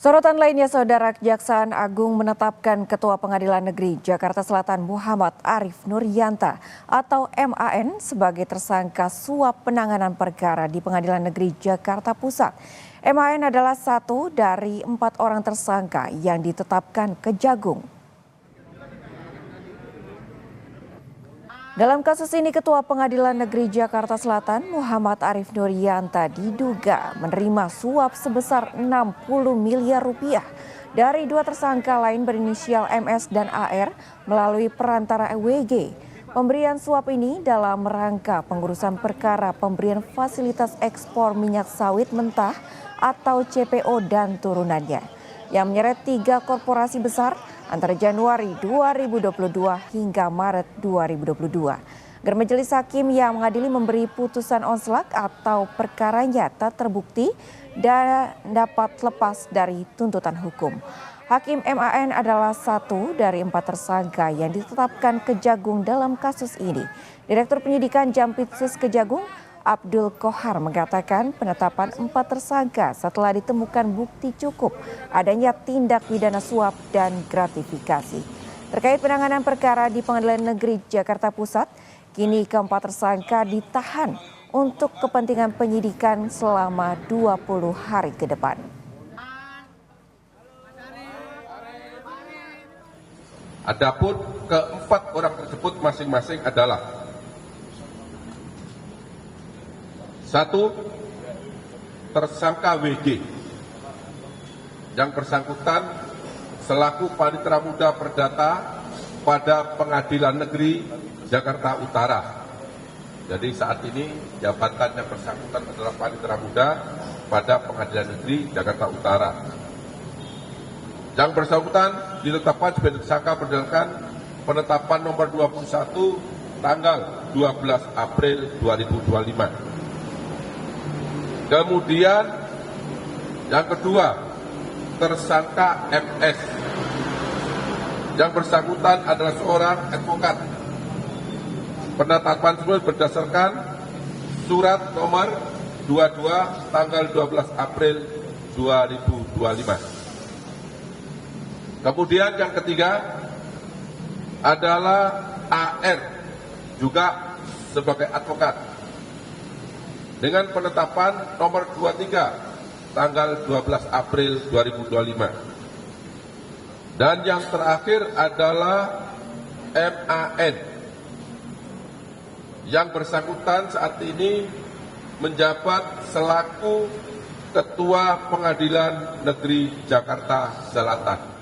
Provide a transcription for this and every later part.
Sorotan lainnya, Saudara, Kejaksaan Agung menetapkan Ketua Pengadilan Negeri Jakarta Selatan Muhammad Arif Nuryanta atau MAN sebagai tersangka suap penanganan perkara di Pengadilan Negeri Jakarta Pusat. MAN adalah satu dari 4 orang tersangka yang ditetapkan Kejagung. Dalam kasus ini, Ketua Pengadilan Negeri Jakarta Selatan Muhammad Arif Nuryanta diduga menerima suap sebesar 60 miliar rupiah dari 2 tersangka lain berinisial MS dan AR melalui perantara WG. Pemberian suap ini dalam rangka pengurusan perkara pemberian fasilitas ekspor minyak sawit mentah atau CPO dan turunannya yang menyeret 3 korporasi besar antara Januari 2022 hingga Maret 2022. Agar majelis hakim yang mengadili memberi putusan onslak atau perkaranya tak terbukti dan dapat lepas dari tuntutan hukum. Hakim MAN adalah satu dari 4 tersangka yang ditetapkan Kejagung dalam kasus ini. Direktur Penyidikan Jampitsus Kejagung Abdul Kohar mengatakan penetapan 4 tersangka setelah ditemukan bukti cukup adanya tindak pidana suap dan gratifikasi. Terkait penanganan perkara di Pengadilan Negeri Jakarta Pusat, kini keempat tersangka ditahan untuk kepentingan penyidikan selama 20 hari ke depan. Adapun keempat orang tersebut masing-masing adalah: 1. Tersangka WG yang bersangkutan selaku Panitera Muda Perdata pada Pengadilan Negeri Jakarta Utara. Jadi saat ini jabatan yang bersangkutan adalah Panitera Muda pada Pengadilan Negeri Jakarta Utara. Yang bersangkutan ditetapkan sebagai tersangka berdasarkan penetapan nomor 21 tanggal 12 April 2025. Kemudian yang kedua, tersangka MS yang bersangkutan adalah seorang advokat. Penetapan tersebut berdasarkan surat nomor 22 tanggal 12 April 2025. Kemudian yang ketiga adalah AR, juga sebagai advokat, dengan penetapan nomor 23 tanggal 12 April 2025. Dan yang terakhir adalah MAN yang bersangkutan saat ini menjabat selaku Ketua Pengadilan Negeri Jakarta Selatan.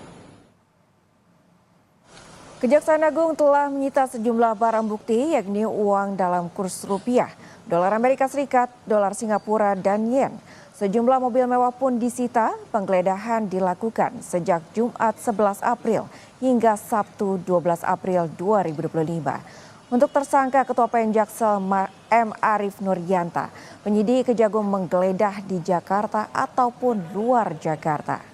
Kejaksaan Agung telah menyita sejumlah barang bukti yakni uang dalam kurs rupiah, dolar Amerika Serikat, dolar Singapura, dan yen. Sejumlah mobil mewah pun disita. Penggeledahan dilakukan sejak Jumat 11 April hingga Sabtu 12 April 2025. Untuk tersangka Ketua PN Jaksel M. Arif Nuryanta, penyidik Kejagung menggeledah di Jakarta ataupun luar Jakarta.